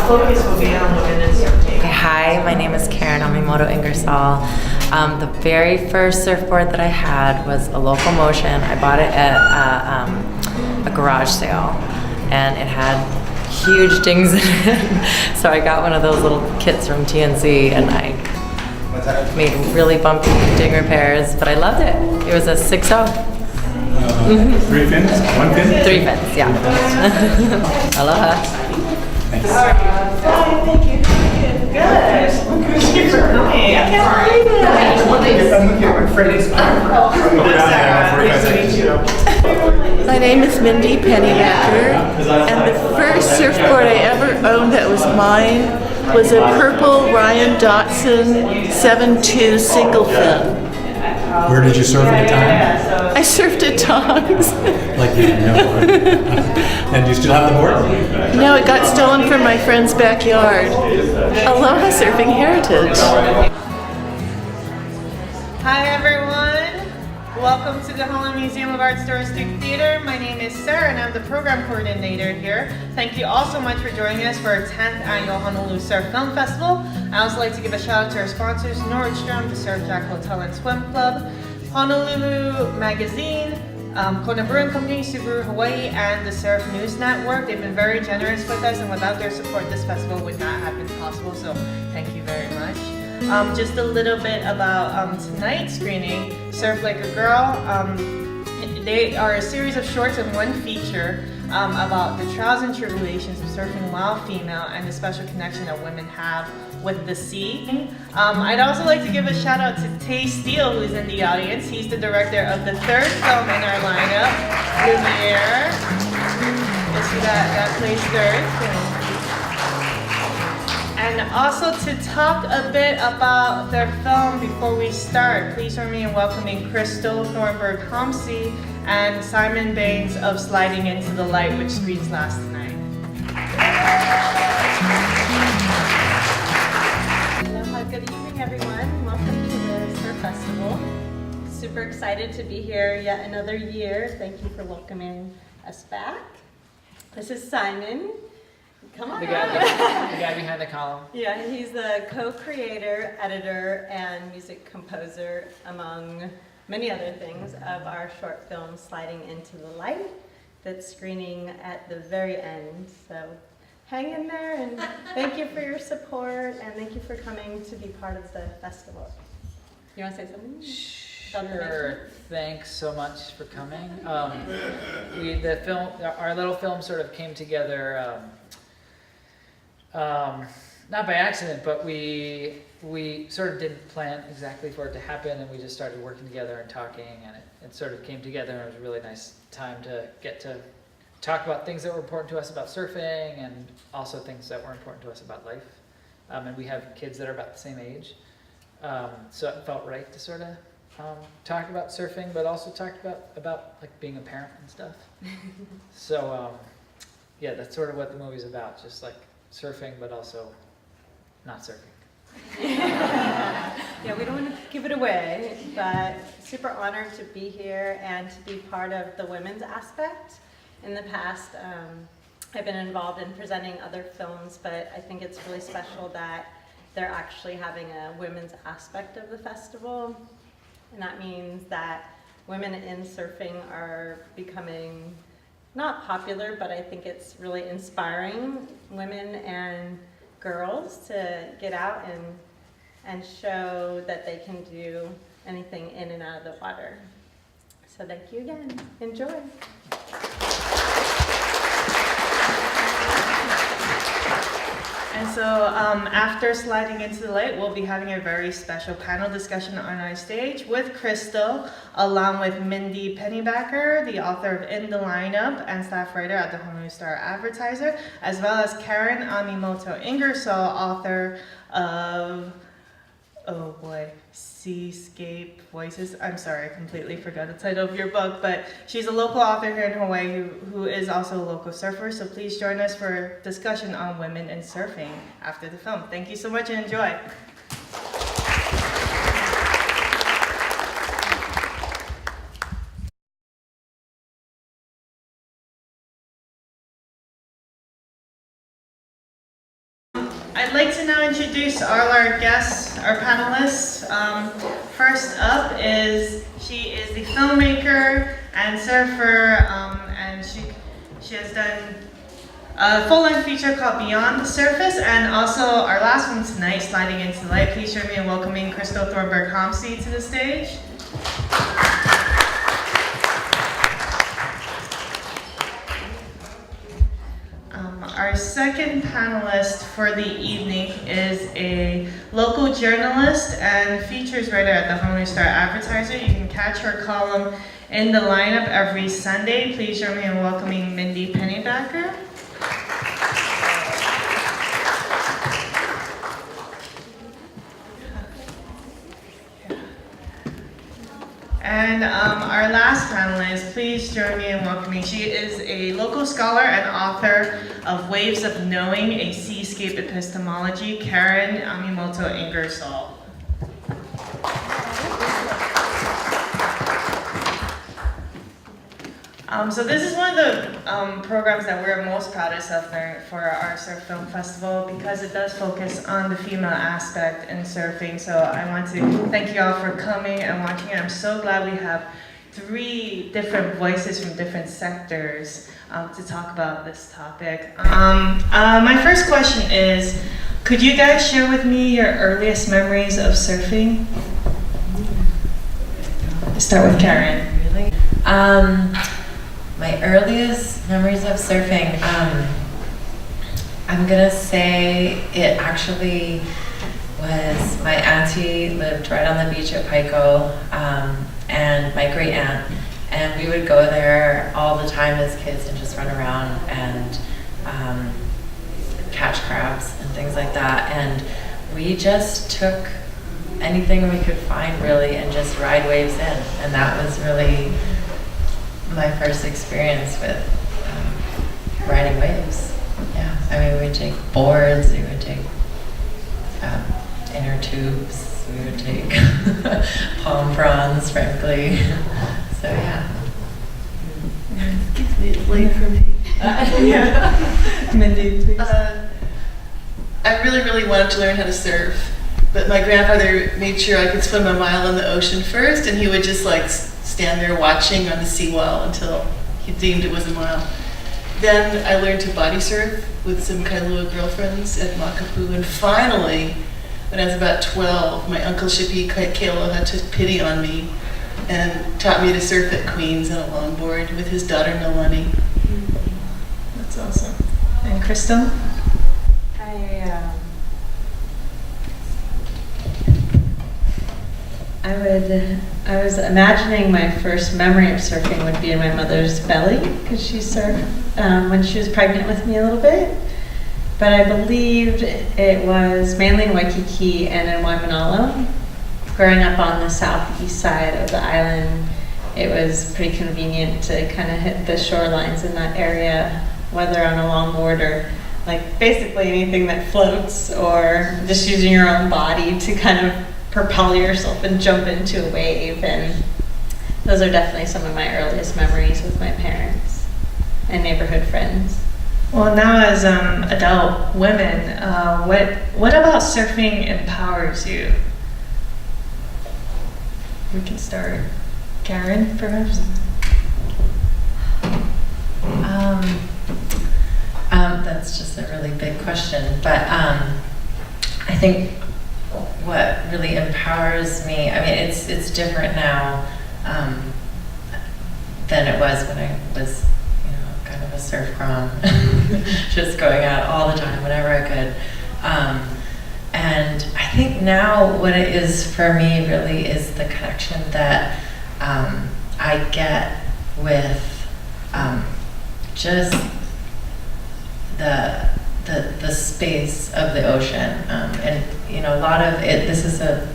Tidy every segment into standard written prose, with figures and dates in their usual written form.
focus will be on women in surfing. Hi, my name is Karin Amimoto Ingersoll. The very first surfboard that I had was a Local Motion. I bought it at a garage sale, and it had huge dings in it. So I got one of those little kits from TNC, and I made really bumpy ding repairs, but I loved it. It was a 6.0. 3 fins? 1 fin? 3 fins, yeah. Aloha. Thanks. Fine, thank you. Good. Thank you for coming. I can't believe it. I'm looking at my Freddy's. Nice to meet you. My name is Mindy Pennybacker, and the first surfboard I ever owned that was mine was a purple Ryan Dotson 7.2 single fin. Where did you surf at the time? I surfed at Tongs. Like you didn't know. And do you still have the board? No, it got stolen from my friend's backyard. Aloha Surfing Heritage. Hi everyone. Welcome to the Holland Museum of Art's Touristic Theater. My name is Sarah and I'm the program coordinator here. Thank you all so much for joining us for our 10th annual Honolulu Surf Film Festival. I also like to give a shout out to our sponsors, Nordstrom, the Surf Jack Hotel and Swim Club, Honolulu Magazine, Kona Brewing Company, Subaru Hawaii, and the Surf News Network. They've been very generous with us, and without their support, this festival would not have been possible, so thank you very much. Just a little bit about tonight's screening, Surf Like a Girl. They are a series of shorts and one feature about the trials and tribulations of surfing while female and the special connection that women have with the sea. I'd also like to give a shout out to Tay Steele, who's in the audience. He's the director of the third film in our lineup, Lumiere. You see that plays third. And also to talk a bit about their film before we start, please join me in welcoming Crystal Thornburg Homcy and Simon Baines of Sliding Into the Light, which screens last tonight. Aloha, good evening everyone. Welcome to the Surf Festival. Super excited to be here yet another year. Thank you for welcoming us back. This is Simon. Come on. The guy behind the column. Yeah, he's the co-creator, editor, and music composer, among many other things, of our short film Sliding Into the Light that's screening at the very end. So hang in there, and thank you for your support, and thank you for coming to be part of the festival. You want to say something? Sure. Thanks so much for coming. Our little film sort of came together. Not by accident, but we sort of didn't plan exactly for it to happen, and we just started working together and talking, and it sort of came together, and it was a really nice time to get to talk about things that were important to us about surfing, and also things that were important to us about life. And we have kids that are about the same age, so it felt right to sort of talk about surfing, but also talk about like being a parent and stuff. So yeah, that's sort of what the movie's about, just like surfing, but also not surfing. Yeah, we don't want to give it away, but super honored to be here and to be part of the women's aspect. In the past, I've been involved in presenting other films, but I think it's really special that they're actually having a women's aspect of the festival. And that means that women in surfing are becoming not popular, but I think it's really inspiring women and girls to get out and show that they can do anything in and out of the water. So thank you again. Enjoy. And so after Sliding Into the Light, we'll be having a very special panel discussion on our stage with Crystal, along with Mindy Pennybacker, the author of In the Lineup and staff writer at the Honolulu Star Advertiser, as well as Karin Amimoto Ingersoll, author of, oh boy, Seascape Voices. I'm sorry, I completely forgot the title of your book, but she's a local author here in Hawaii who is also a local surfer. So please join us for discussion on women and surfing after the film. Thank you so much and enjoy. I'd like to now introduce all our guests, our panelists. First up she is the filmmaker and surfer, and she has done a full-length feature called Beyond the Surface, and also our last one tonight, Sliding into the Light. Please join me in welcoming Thornburg Homcy to the stage. Our second panelist for the evening is a local journalist and features writer at the Honolulu Star Advertiser. You can catch her column in the lineup every Sunday. Please join me in welcoming Mindy Pennybacker. And our last panelist, please join me in welcoming. She is a local scholar and author of Waves of Knowing, a Seascape Epistemology, Karin Amimoto Ingersoll. So this is one of the programs that we're most proudest of for our Surf Film Festival, because it does focus on the female aspect in surfing. So I want to thank you all for coming and watching it. I'm so glad we have 3 different voices from different sectors to talk about this topic. My first question is, could you guys share with me your earliest memories of surfing? Let's start with Karin. Really? My earliest memories of surfing, I'm gonna say it actually was my auntie lived right on the beach at Pico, and my great aunt, and we would go there all the time as kids and just run around and catch crabs and things like that. And we just took anything we could find really and just ride waves in, and that was really my first experience with riding waves. Yeah, I mean, we would take boards, we would take inner tubes, we would take palm fronds, frankly. So yeah. Excuse me, it's late for me. Yeah. Mindy, please. I really wanted to learn how to surf, but my grandfather made sure I could swim a mile in the ocean first, and he would just like stand there watching on the seawall until he deemed it was a mile. Then I learned to body surf with some Kailua girlfriends at Makapu, and finally, when I was about 12, my Uncle Shippy Kealoha took pity on me and taught me to surf at Queens on a longboard with his daughter Nalani. That's awesome. And Crystal? I was imagining my first memory of surfing would be in my mother's belly, because she surfed when she was pregnant with me a little bit. But I believed it was mainly in Waikiki and in Waimanalo. Growing up on the southeast side of the island, it was pretty convenient to kind of hit the shorelines in that area, whether on a longboard or like basically anything that floats, or just using your own body to kind of propel yourself and jump into a wave. And those are definitely some of my earliest memories with my parents and neighborhood friends. Well, now as adult women, what about surfing empowers you? We can start. Karin, perhaps? That's just a really big question, but I think what really empowers me, I mean, it's different now than it was when I was, kind of a surf crom, just going out all the time whenever I could. And I think now what it is for me really is the connection that I get with just the space of the ocean, and a lot of it. This is a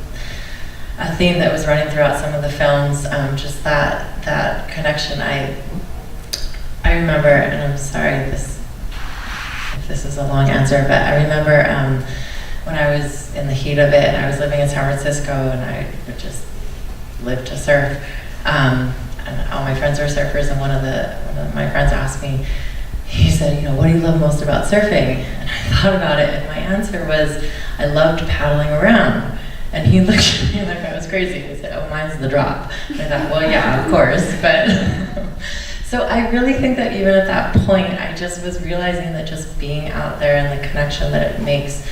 theme that was running throughout some of the films. Just that connection. I remember, and I'm sorry if this is a long answer, but I remember when I was in the heat of it, and I was living in San Francisco, and I would just live to surf. And all my friends were surfers, and one of my friends asked me, he said, you know, what do you love most about surfing? And I thought about it, and my answer was, I loved paddling around. And he looked at me like I was crazy. He said, oh, mine's the drop. And I thought, well, yeah, of course. But so I really think that even at that point, I just was realizing that just being out there and the connection that it makes,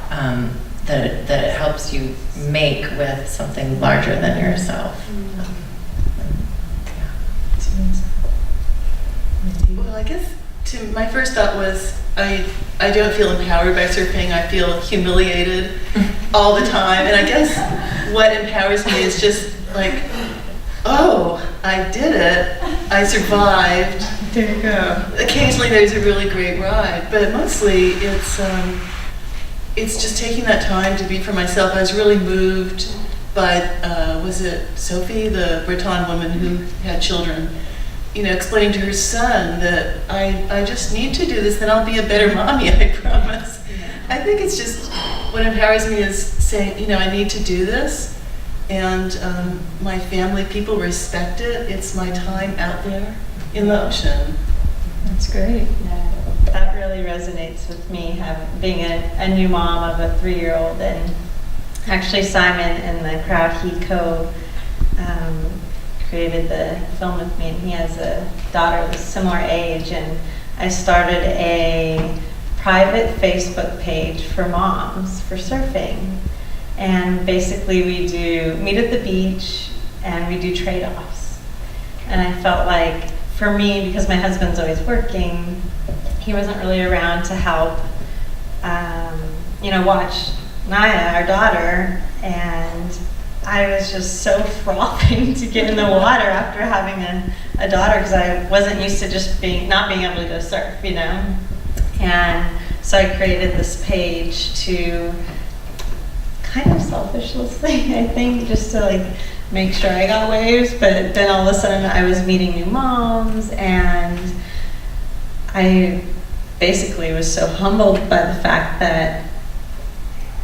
that it helps you make with something larger than yourself. Well, I guess my first thought was I don't feel empowered by surfing. I feel humiliated all the time. And I guess what empowers me is just like, oh, I did it. I survived. There you go. Occasionally there's a really great ride, but mostly it's just taking that time to be for myself. I was really moved by, was it Sophie, the Breton woman who had children, you know, explaining to her son that I just need to do this, then I'll be a better mommy, I promise. I think it's just, what empowers me is saying, you know, I need to do this, and my family, people respect it. It's my time out there in the ocean. That's great. Yeah, that really resonates with me, being a new mom of a 3-year-old. And actually Simon in the crowd, he created the film with me, and he has a daughter that's similar age, and I started a private Facebook page for moms for surfing. And basically we do meet at the beach and we do trade-offs. And I felt like, for me, because my husband's always working, he wasn't really around to help, you know, watch Naya, our daughter, and I was just so frothing to get in the water after having a daughter, because I wasn't used to just not being able to go surf, you know? And so I created this page to kind of selfishly, I think, just to like make sure I got waves, but then all of a sudden I was meeting new moms, and I basically was so humbled by the fact that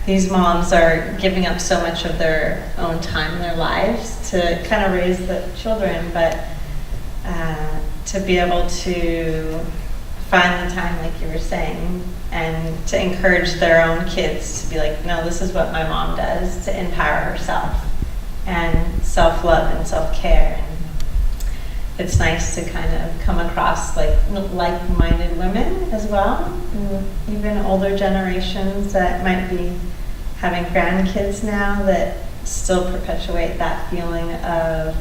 these moms are giving up so much of their own time in their lives to kind of raise the children, but to be able to find the time, like you were saying, and to encourage their own kids to be like, no, this is what my mom does to empower herself, and self-love and self-care. And it's nice to kind of come across like-minded women as well, and even older generations that might be having grandkids now that still perpetuate that feeling of,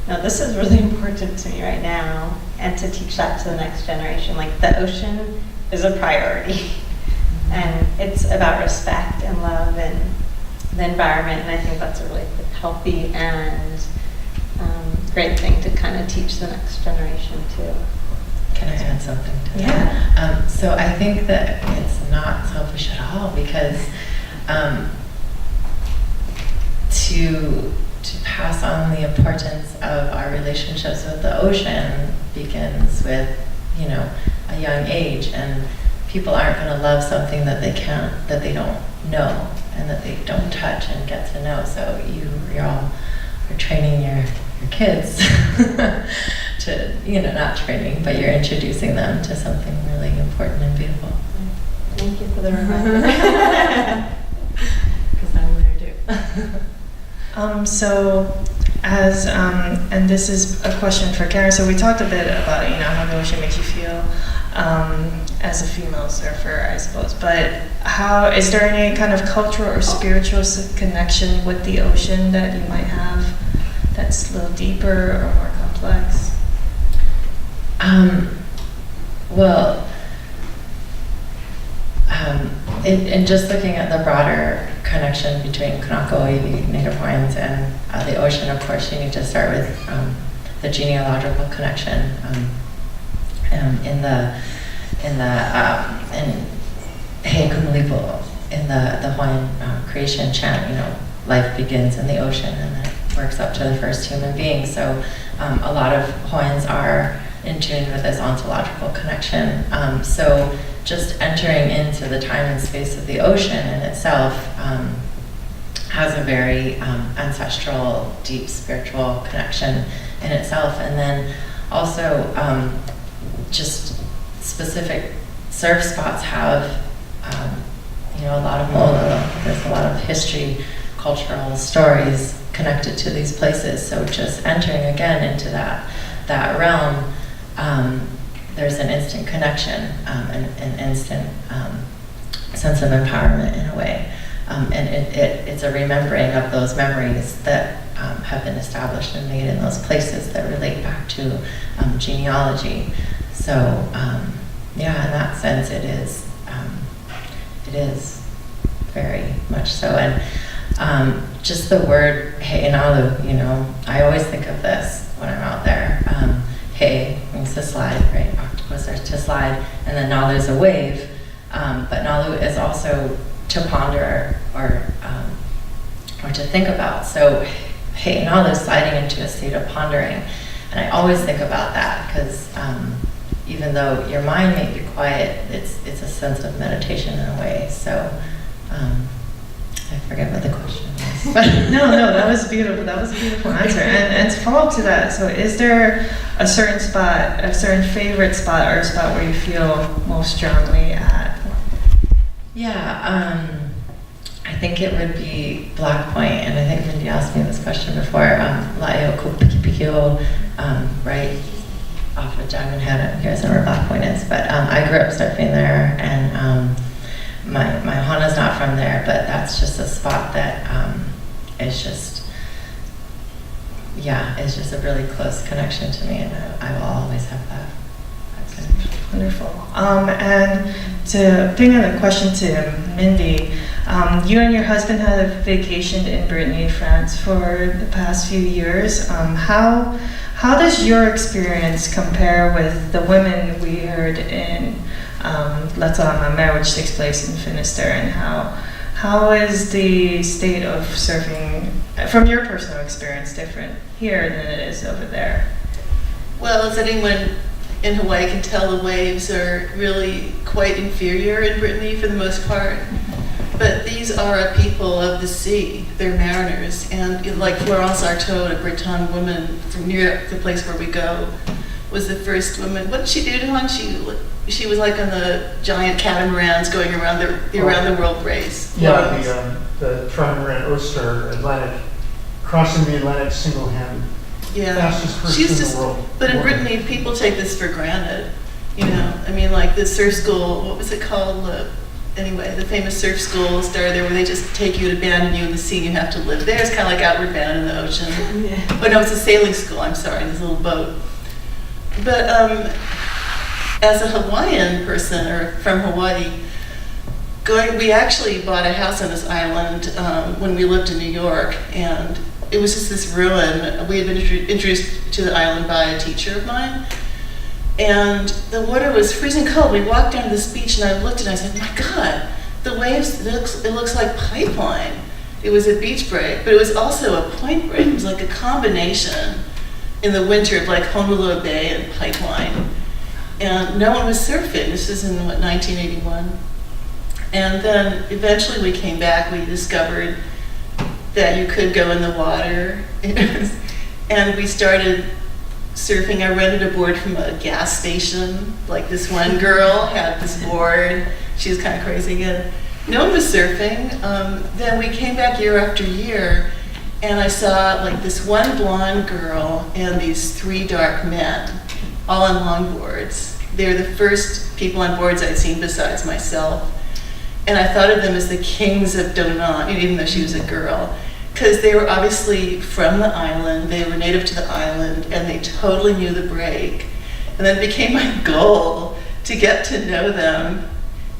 no, this is really important to me right now, and to teach that to the next generation. Like, the ocean is a priority, and it's about respect and love and the environment, and I think that's a really healthy and great thing to kind of teach the next generation too. Can I add something to that? Yeah. So I think that it's not selfish at all, because to pass on the importance of our relationships with the ocean begins with, you know, a young age, and people aren't going to love something that they don't know and that they don't touch and get to know. So you're all are training your kids to, you know, not training, but you're introducing them to something really important and beautiful. Thank you for the reminder. Because I'm there too. So as, and this is a question for Karin, so we talked a bit about, you know, how the ocean makes you feel as a female surfer, I suppose, but is there any kind of cultural or spiritual connection with the ocean that you might have that's a little deeper or more complex? And just looking at the broader connection between Kanaka, the Native Hawaiians, and the ocean, of course, you need to start with the genealogical connection. In He Kumulipo, in the Hawaiian creation chant, you know, life begins in the ocean and then it works up to the first human being. So a lot of Hawaiians are in tune with this ontological connection. So just entering into the time and space of the ocean in itself has a very ancestral, deep spiritual connection in itself. And then also just specific surf spots have, a lot of mo'olelo. There's a lot of history, cultural stories connected to these places. So just entering again into that realm, there's an instant connection, an instant sense of empowerment in a way. And it's a remembering of those memories that have been established and made in those places that relate back to genealogy. So in that sense, it is very much so. And just the word he'inalu, I always think of this when I'm out there. He means to slide, right? Octopus are to slide, and then nalu is a wave. But nalu is also to ponder or to think about. So he'inalu is sliding into a state of pondering. And I always think about that because even though your mind may be quiet, it's a sense of meditation in a way. So I forget what the question was. No, that was beautiful. That was a beautiful answer. And to follow up to that, so is there a certain spot, a certain favorite spot, or a spot where you feel most strongly at? Yeah, I think it would be Black Point, and I think Mindy asked me this question before. La'eokupikipikio, right off of Diamond Head. You guys know where Black Point is, but I grew up surfing there, and my Hana's not from there, but that's just a spot that is just, it's just a really close connection to me, and I will always have that connection. Wonderful. And to bring on the question to Mindy, you and your husband have vacationed in Brittany, France for the past few years. How does your experience compare with the women we heard in Lata Mame, which takes place in Finisterre, and how is the state of surfing, from your personal experience, different here than it is over there? Well, as anyone in Hawaii can tell, the waves are really quite inferior in Brittany for the most part. But these are a people of the sea. They're mariners. And like Florence Artaud, a Breton woman from near the place where we go, was the first woman. What did she do, Dawn? She was like on the giant catamarans going around the world race. Yeah, the trimaran Oyster Atlantic, crossing the Atlantic single-handed. Yeah, fastest person in the world. But in Brittany, people take this for granted. I mean, like the surf school, what was it called? Anyway, the famous surf school started there where they just take you and abandon you in the sea and you have to live there. It's kind of like Outward Bound in the ocean. Yeah. Oh no, it's a sailing school, I'm sorry, this little boat. But as a Hawaiian person, or from Hawaii, we actually bought a house on this island when we lived in New York, and it was just this ruin. We had been introduced to the island by a teacher of mine, and the water was freezing cold. We walked down to this beach, and I looked and I said, "My God, the waves! It looks like pipeline." It was a beach break, but it was also a point break. It was like a combination in the winter of like Honolulu Bay and pipeline, and no one was surfing. This was in 1981, and then eventually we came back. We discovered that you could go in the water, and we started surfing. I rented a board from a gas station. Like this one girl had this board. She was kind of crazy again. No one was surfing. Then we came back year after year, and I saw like this one blonde girl and these three dark men, all on longboards. They're the first people on boards I'd seen besides myself. And I thought of them as the kings of Donan, even though she was a girl, because they were obviously from the island, they were native to the island, and they totally knew the break. And then it became my goal to get to know them.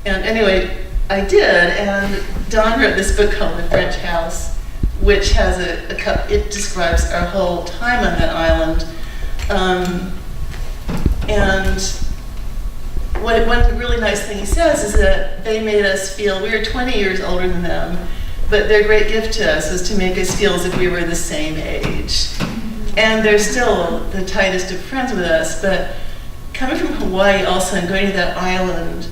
And anyway, I did, and Dawn wrote this book called The French House, which has it describes our whole time on that island. And one really nice thing he says is that they made us feel, we were 20 years older than them, but their great gift to us was to make us feel as if we were the same age. And they're still the tightest of friends with us, but coming from Hawaii also and going to that island,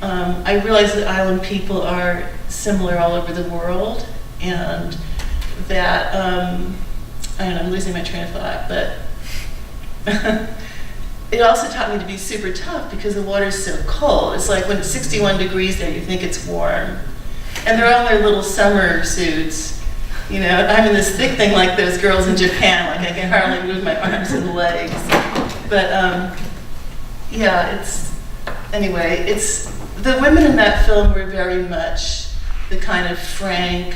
I realized that island people are similar all over the world, and that, I don't know, I'm losing my train of thought, but it also taught me to be super tough because the water's so cold. It's like when it's 61 degrees there, you think it's warm. And they're all in their little summer suits. You know, I'm in this thick thing like those girls in Japan, like I can hardly move my arms and legs. But yeah, it's the women in that film were very much the kind of frank,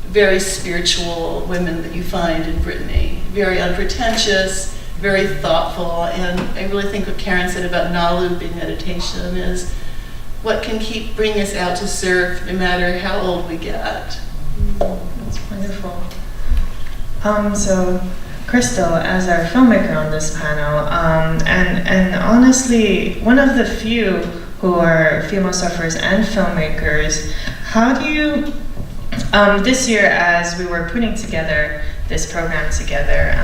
very spiritual women that you find in Brittany. Very unpretentious, very thoughtful, and I really think what Karin said about na-looping meditation is what can keep bringing us out to surf no matter how old we get. That's wonderful. So Crystal, as our filmmaker on this panel, and honestly, one of the few who are female surfers and filmmakers, how do you, this year as we were putting together this program together,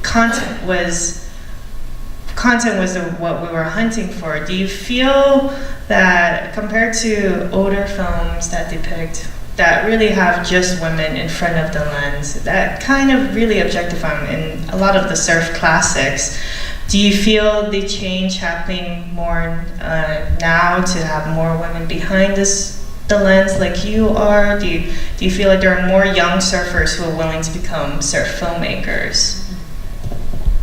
content was what we were hunting for. Do you feel that compared to older films that really have just women in front of the lens, that kind of really objectify them in a lot of the surf classics, do you feel the change happening more now to have more women behind the lens like you are? Do you feel like there are more young surfers who are willing to become surf filmmakers?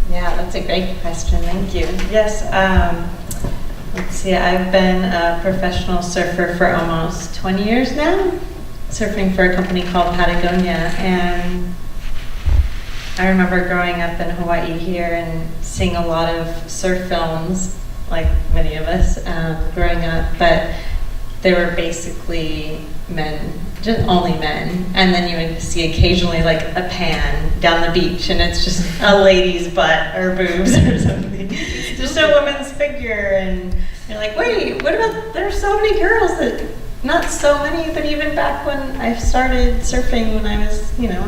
Yeah, that's a great question. Thank you. Yes, let's see, I've been a professional surfer for almost 20 years now, surfing for a company called Patagonia, and I remember growing up in Hawaii here and seeing a lot of surf films, like many of us growing up, but they were basically men, just only men, and then you would see occasionally like a pan down the beach and it's just a lady's butt or boobs or something, just a woman's figure, and you're like, wait, what about, there's so many girls that, not so many, but even back when I started surfing when I was, you know,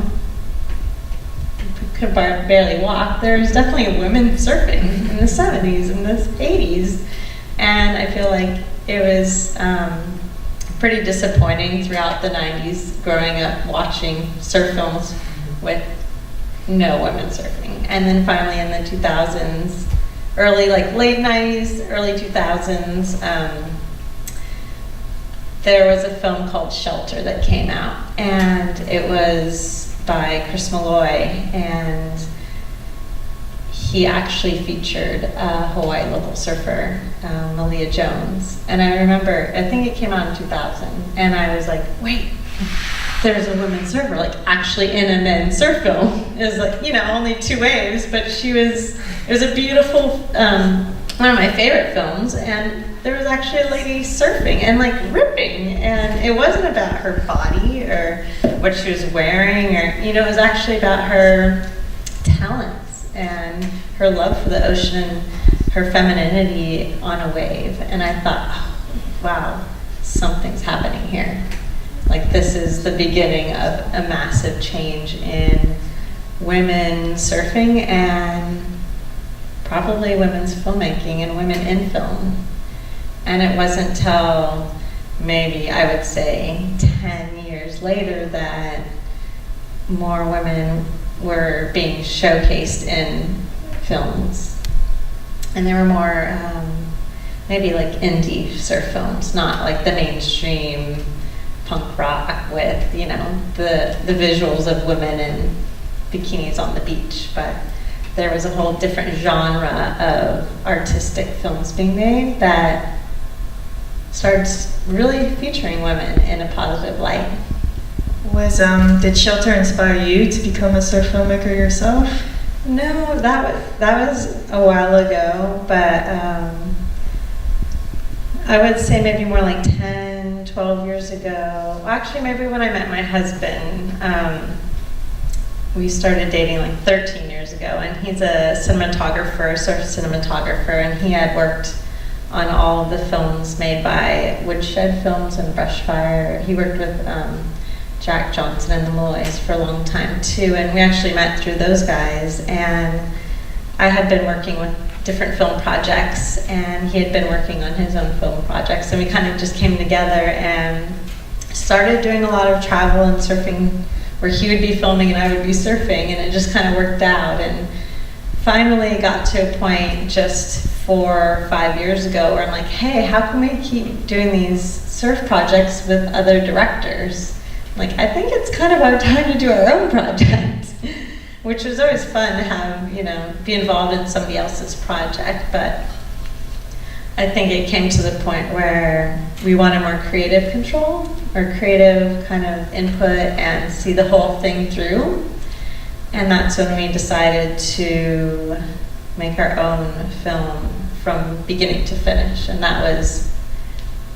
could barely walk, there was definitely women surfing in the 70s and the 80s, and I feel like it was pretty disappointing throughout the 90s growing up watching surf films with no women surfing. And then finally in the 2000s, late 90s, early 2000s, there was a film called Shelter that came out, and it was by Chris Malloy, and he actually featured a Hawaii local surfer, Malia Jones. And I remember, I think it came out in 2000, and I was like, wait, there's a woman surfer, like actually in a men's surf film. It was like, you know, only 2 waves, but it was a beautiful, one of my favorite films, and there was actually a lady surfing and like ripping, and it wasn't about her body or what she was wearing, or, you know, it was actually about her talents and her love for the ocean and her femininity on a wave. And I thought, oh, wow, something's happening here. Like, this is the beginning of a massive change in women surfing and probably women's filmmaking and women in film. And it wasn't till maybe, I would say, 10 years later that more women were being showcased in films. And there were more, maybe like indie surf films, not like the mainstream punk rock with, you know, the visuals of women in bikinis on the beach. But there was a whole different genre of artistic films being made that started really featuring women in a positive light. Did Shelter inspire you to become a surf filmmaker yourself? No, that was a while ago, but I would say maybe more like 10, 12 years ago. Actually, maybe when I met my husband, we started dating like 13 years ago, and he's a cinematographer, surf cinematographer, and he had worked on all of the films made by Woodshed Films and Brushfire. He worked with Jack Johnson and the Malloys for a long time too, and we actually met through those guys. And I had been working with different film projects, and he had been working on his own film projects, and we kind of just came together and started doing a lot of travel and surfing, where he would be filming and I would be surfing, and it just kind of worked out. And finally got to a point just 4 or 5 years ago where I'm like, hey, how can we keep doing these surf projects with other directors? Like, I think it's kind of our time to do our own project, which was always fun to have, you know, be involved in somebody else's project. But I think it came to the point where we wanted more creative control or creative kind of input and see the whole thing through. And that's when we decided to make our own film from beginning to finish. And that was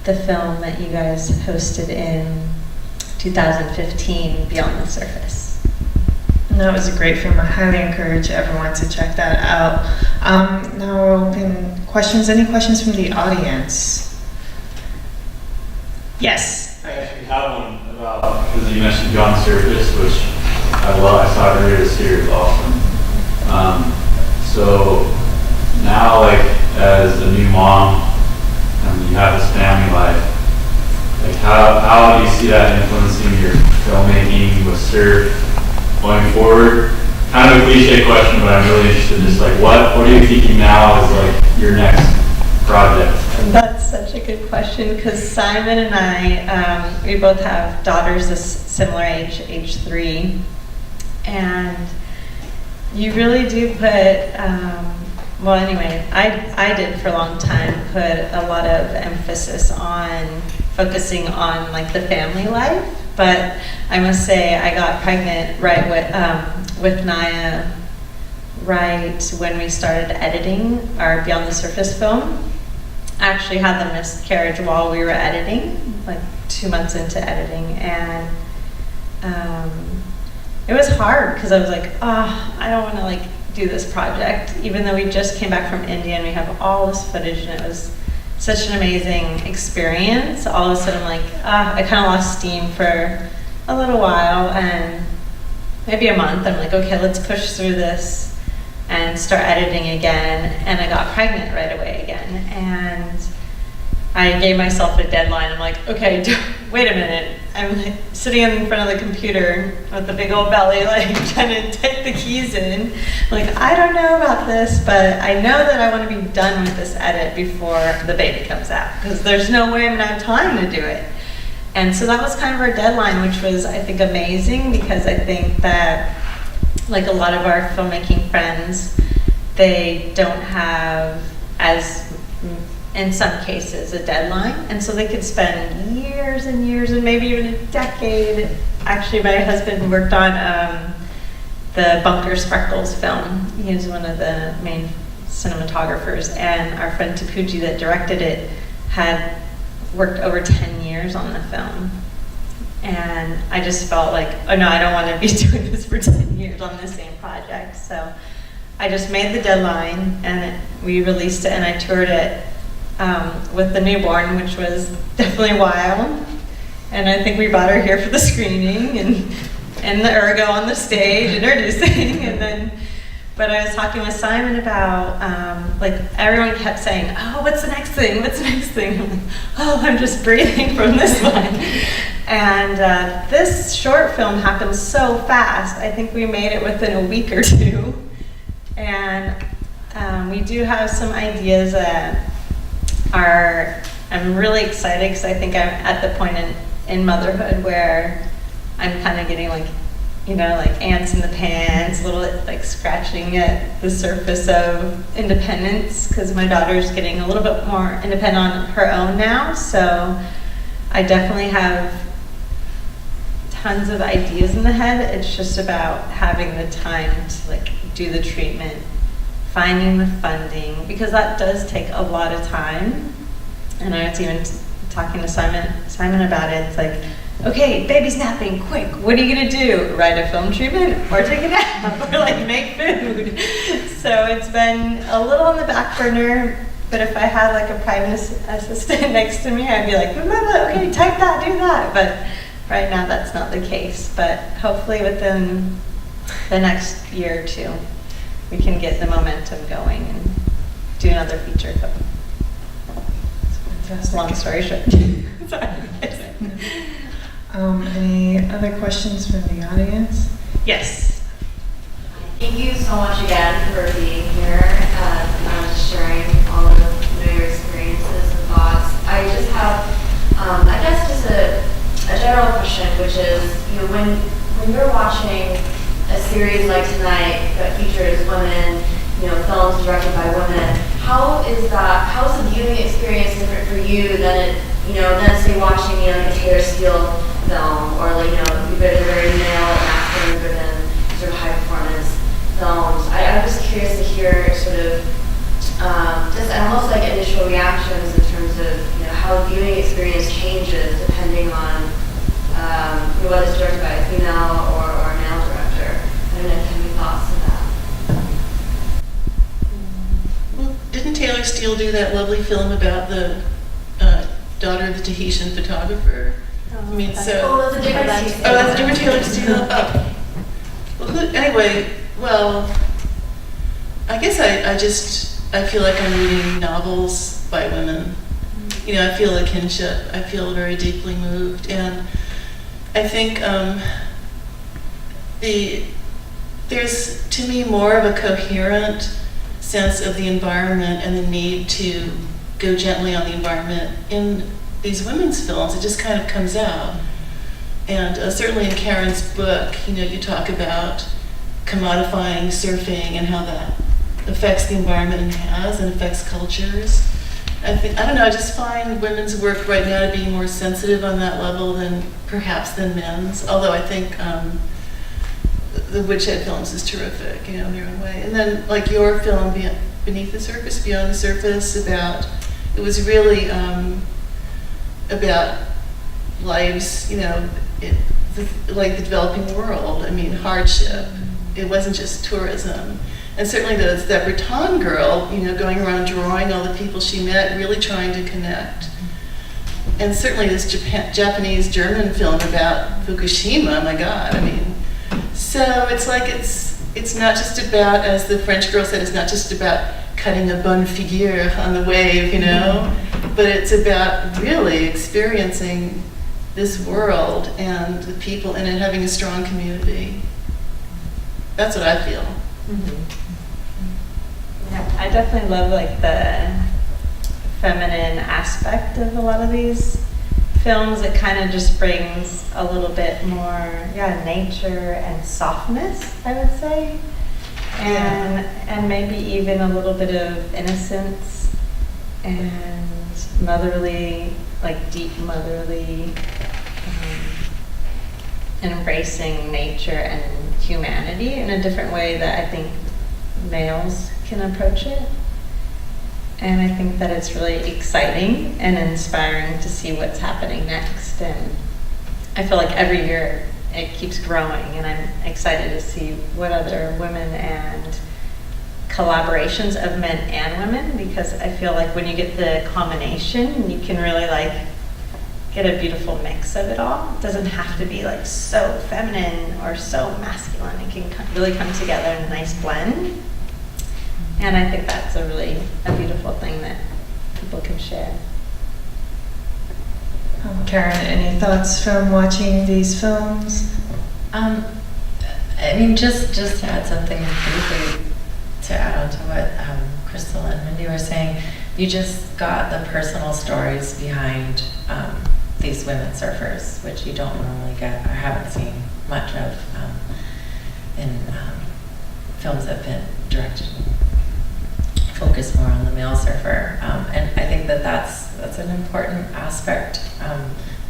the film that you guys hosted in 2015, Beyond the Surface. And that was a great film. I highly encourage everyone to check that out. Now we're open questions. Any questions from the audience? Yes. I actually have one about, because you mentioned Beyond the Surface, which I love. I saw it earlier this year. It's awesome. So now, like, as a new mom, and you have this family life, like, how do you see that influencing your filmmaking with surf going forward? Kind of a cliche question, but I'm really interested in just like, what are you thinking now is like your next project? That's such a good question, because Simon and I, we both have daughters this similar age 3, and you really do put, well anyway, I did for a long time put a lot of emphasis on focusing on like the family life, but I must say I got pregnant right with Naya right when we started editing our Beyond the Surface film. I actually had the miscarriage while we were editing, like 2 months into editing, and it was hard because I was like, I don't want to like do this project, even though we just came back from India and we have all this footage and it was such an amazing experience. All of a sudden, I'm like, I kind of lost steam for a little while, and maybe a month. I'm like, okay, let's push through this and start editing again. And I got pregnant right away again, and I gave myself a deadline. I'm like, okay, wait a minute. I'm like sitting in front of the computer with the big old belly, like trying to take the keys in. Like, I don't know about this, but I know that I want to be done with this edit before the baby comes out, because there's no way I'm going to have time to do it. And so that was kind of our deadline, which was, I think, amazing, because I think that, like a lot of our filmmaking friends, they don't have, as in some cases, a deadline, and so they could spend years and years and maybe even a decade. Actually, my husband worked on the Bunker Sparkles film. He was one of the main cinematographers, and our friend Takuji that directed it had worked over 10 years on the film. And I just felt like, oh no, I don't want to be doing this for 10 years on the same project. So I just made the deadline, and we released it, and I toured it with the newborn, which was definitely wild. And I think we brought her here for the screening and the ergo on the stage introducing, and then, but I was talking with Simon about, like, everyone kept saying, oh, what's the next thing? What's the next thing? I'm like, oh, I'm just breathing from this one. And this short film happened so fast. I think we made it within a week or two. And we do have some ideas that I'm really excited, because I think I'm at the point in motherhood where I'm kind of getting like, you know, like ants in the pants, a little like scratching at the surface of independence, because my daughter's getting a little bit more independent on her own now. So I definitely have tons of ideas in the head. It's just about having the time to like do the treatment, finding the funding, because that does take a lot of time. And I was even talking to Simon about it. It's like, okay, baby's napping, quick, what are you gonna do? Write a film treatment or take a nap or like make food? So it's been a little on the back burner, but if I had like a private assistant next to me, I'd be like, okay, type that, do that. But right now that's not the case. But hopefully within the next year or two, we can get the momentum going and do another feature film. That's a long story short. Sorry. Any other questions from the audience? Yes. Thank you so much again for being here and sharing all of your experiences and thoughts. I just have, I guess, just a general question, which is, when you're watching a series like tonight that features women, films directed by women, how's the viewing experience different for you than say watching like a Taylor Steele film, or very male, masculine-driven, sort of high-performance films? I'm just curious to hear sort of just almost like initial reactions in terms of how the viewing experience changes depending on whether it's directed by a female or a male director. I don't know if you have any thoughts on that. Well, didn't Taylor Steele do that lovely film about the daughter of the Tahitian photographer? That's a different Taylor. Oh, that's a different Taylor Steele. Oh. Well, I guess I feel like I'm reading novels by women. I feel a kinship. I feel very deeply moved, and I think there's to me more of a coherent sense of the environment and the need to go gently on the environment in these women's films. It just kind of comes out. And certainly in Karin's book, you talk about commodifying surfing and how that affects the environment and affects cultures. I just find women's work right now to be more sensitive on that level than men's. Although I think the Woodshed films is terrific, in their own way. And then like your film, Beneath the Surface, Beyond the Surface, it was really about lives, like the developing world. Hardship. It wasn't just tourism. And certainly that Breton girl, going around drawing all the people she met, really trying to connect. And certainly this Japanese-German film about Fukushima, my God, So it's like it's not just about, as the French girl said, it's not just about cutting a bonne figure on the wave, but it's about really experiencing this world and the people in it, having a strong community. That's what I feel. Yeah, I definitely love the feminine aspect of a lot of these films. It kind of just brings a little bit more, nature and softness, I would say, and maybe even a little bit of innocence and motherly, deep motherly, embracing nature and humanity in a different way that I think males can approach it. And I think that it's really exciting and inspiring to see what's happening next. And I feel like every year it keeps growing, and I'm excited to see what other women and collaborations of men and women, because I feel like when you get the combination, you can really get a beautiful mix of it all. It doesn't have to be so feminine or so masculine. It can really come together in a nice blend. And I think that's a beautiful thing that people can share. Karin, any thoughts from watching these films? Just to add something briefly to add on to what Crystal and Mindy were saying, you just got the personal stories behind these women surfers, which you don't normally get or haven't seen much of in films that have been directed focus more on the male surfer, and I think that's an important aspect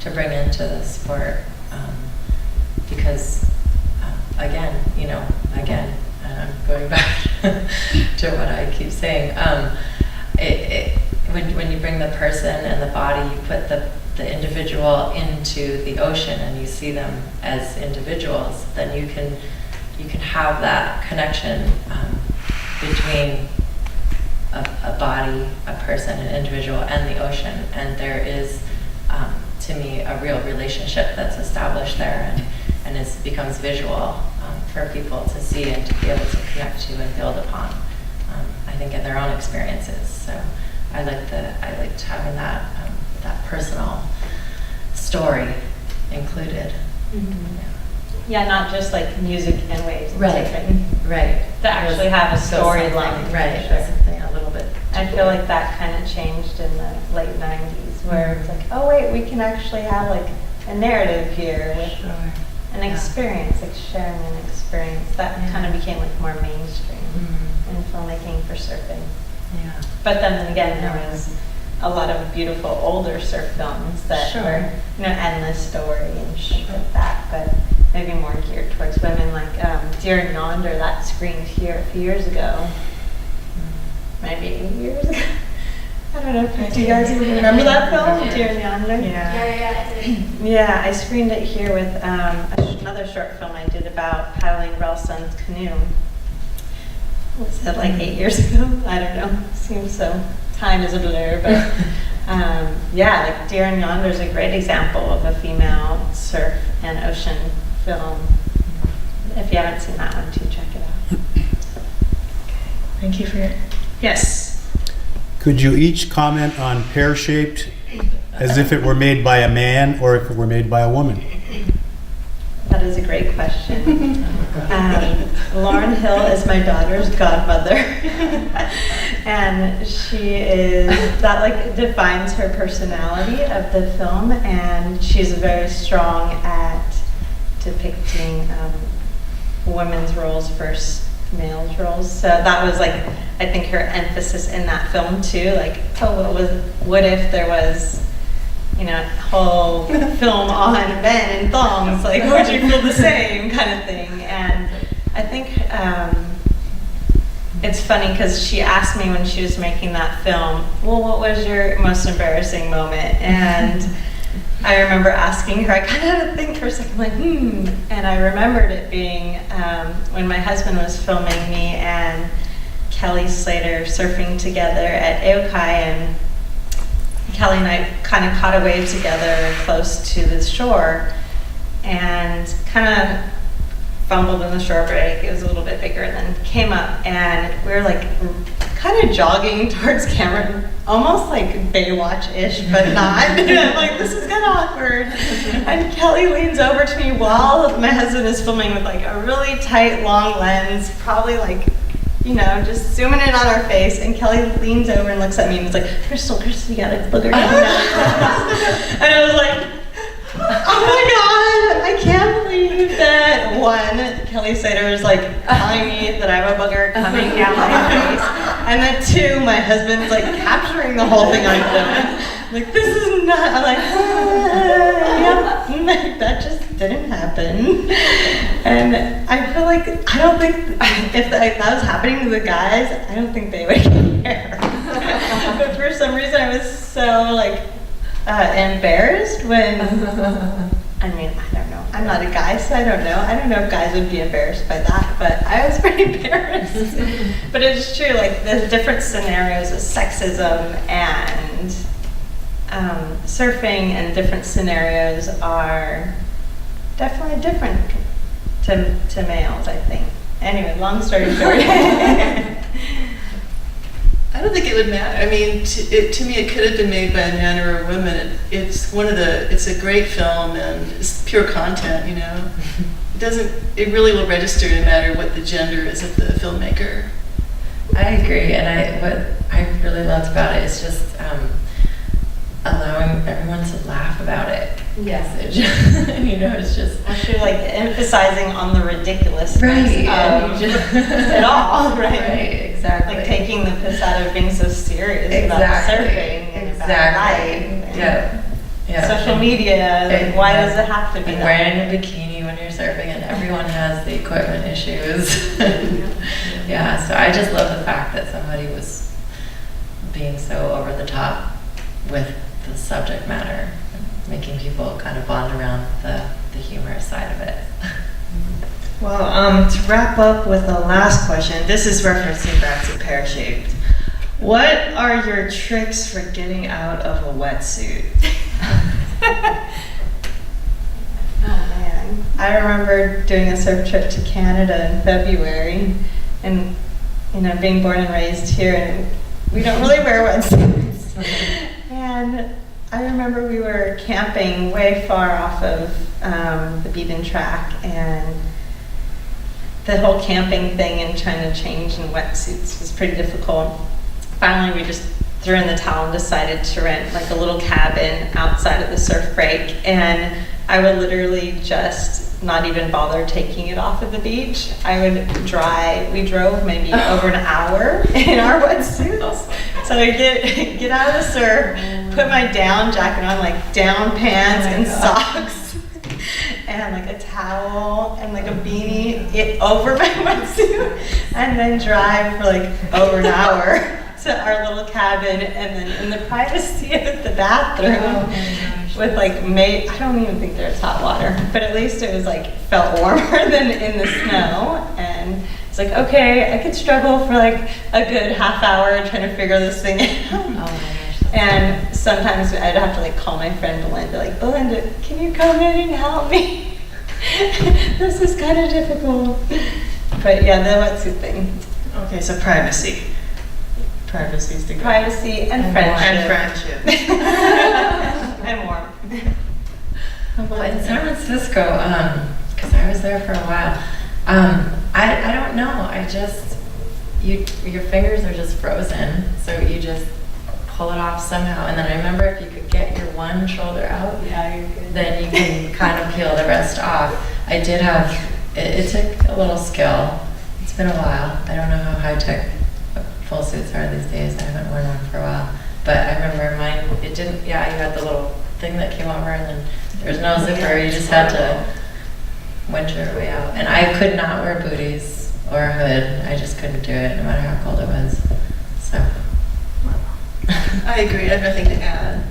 to bring into the sport, because again, and I'm going back to what I keep saying, when you bring the person and the body, you put the individual into the ocean and you see them as individuals, then you can have that connection between a body, a person, an individual, and the ocean. And there is, to me, a real relationship that's established there, and it becomes visual for people to see and to be able to connect to and build upon, I think, in their own experiences. So I liked having that personal story included. Mm-hmm. Yeah. Yeah, not just like music and waves and Right. surfing. Right. To actually have a Go something, storyline. right, Sure. something a little bit. I feel like that kind of changed in the late 90s, where it's like, oh wait, we can actually have like a narrative here with Sure. an experience, like sharing an experience. That Yeah. kind of became like more mainstream Mm. in filmmaking for surfing. Yeah. But then again, there was a lot of beautiful older surf films that Sure. were, Endless Story and shit like that, but maybe more geared towards women, like Deer and Yonder, that screened here a few years ago. Maybe 8 years ago. I don't know. Do you guys even remember that film, Deer and Yonder? Yeah, I did. Yeah, I screened it here with another short film I did about paddling Relson's canoe. Was that like 8 years ago? I don't know. Seems so. Time is a blur, but yeah, like Deer and Yonder is a great example of a female surf and ocean film. If you haven't seen that one, too, check it out. Thank you for your, yes. Could you each comment on pear-shaped as if it were made by a man or if it were made by a woman? That is a great question. Lauren Hill is my daughter's godmother. And she is, that like defines her personality of the film, and she's very strong at depicting women's roles versus males' roles. So that was like, I think her emphasis in that film too, like, what if there was, whole film on men and thongs, like, would you feel the same kind of thing? And I think it's funny because she asked me when she was making that film, well, what was your most embarrassing moment? And I remember asking her, I kind of had to think for a second, like, and I remembered it being when my husband was filming me and Kelly Slater surfing together at Aokai, and Kelly and I kind of caught a wave together close to the shore and kind of fumbled in the shore break. It was a little bit bigger, and then came up, and we were like kind of jogging towards Cameron, almost like Baywatch-ish, but not. And I'm like, this is kind of awkward. And Kelly leans over to me while my husband is filming with like a really tight, long lens, probably like, just zooming in on our face, and Kelly leans over and looks at me and is like, Crystal, you got a booger down there. And I was like, oh my God, I can't believe that, one, Kelly Slater is like telling me that I have a booger coming down my face, and then two, my husband's like capturing the whole thing on film. Like, this is not, I'm like, yeah, that just didn't happen. And I feel like, I don't think, if that was happening to the guys, I don't think they would care. But for some reason, I was so like, embarrassed when, I don't know. I'm not a guy, so I don't know. I don't know if guys would be embarrassed by that, but I was pretty embarrassed. But it's true, like the different scenarios of sexism and surfing and different scenarios are definitely different to males, I think. Anyway, long story short. I don't think it would matter. I mean, to me, it could have been made by a man or a woman. It's a great film, and it's pure content, It really will register no matter what the gender is of the filmmaker. I agree, and what I really loved about it is just allowing everyone to laugh about it. Yes. It's just actually like emphasizing on the ridiculousness right, of it all, right? Right, exactly. Like taking the piss out of being so serious about surfing and about life. Yeah. Social media, like, why does it have to be and that? wearing a bikini when you're surfing, and everyone has the equipment issues. Yeah, so I just love the fact that somebody was being so over the top with the subject matter, making people kind of bond around the humorous side of it. Well, to wrap up with the last question, this is referencing back to pear-shaped. What are your tricks for getting out of a wetsuit? Oh man, I remember doing a surf trip to Canada in February, and being born and raised here, and we don't really wear wetsuits. And I remember we were camping way far off of the beaten track, and the whole camping thing and trying to change in wetsuits was pretty difficult. Finally, we just threw in the towel and decided to rent like a little cabin outside of the surf break, and I would literally just not even bother taking it off of the beach. I would we drove maybe over an hour in our wetsuits. So I get out of the surf, put my down jacket on, like down pants and socks, and like a towel and like a beanie over my wetsuit, and then drive for like over an hour to our little cabin, and then in the privacy of the bathroom with like I don't even think there's hot water, but at least it was like felt warmer than in the snow. And it's like, okay, I could struggle for like a good half hour trying to figure this thing out. And sometimes I'd have to like call my friend Belinda, like, Belinda, can you come in and help me? This is kind of difficult. But yeah, the wetsuit thing. Okay, so privacy. Privacy is the goal. Privacy and friendship. And friendship. And warmth. Well, in San Francisco, because I was there for a while, I don't know. I just, your fingers are just frozen, so you just pull it off somehow. And then I remember if you could get your one shoulder out, then you can kind of peel the rest off. I did have, it took a little skill. It's been a while. I don't know how high-tech full suits are these days. I haven't worn one for a while. But I remember mine, it didn't, you had the little thing that came over, and then there's no zipper. You just had to winch your way out. And I could not wear booties or a hood. I just couldn't do it, no matter how cold it was. So. I agree. I have nothing to add.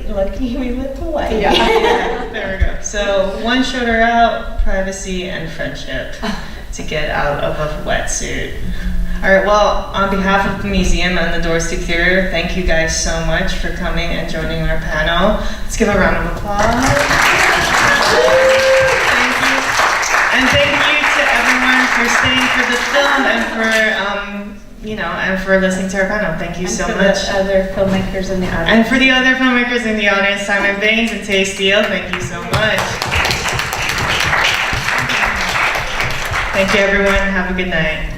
Lucky we live Hawaii. Yeah, there we go. So one shoulder out, privacy and friendship to get out of a wetsuit. All right, well, on behalf of the museum and the Doors to Curator, thank you guys so much for coming and joining our panel. Let's give a round of applause. Thank you. And thank you to everyone for staying for the film and for listening to our panel. Thank you so much. The other filmmakers in the audience. And for the other filmmakers in the audience, Simon Baines and Tay Steele, thank you so much. Thank you, everyone. Have a good night.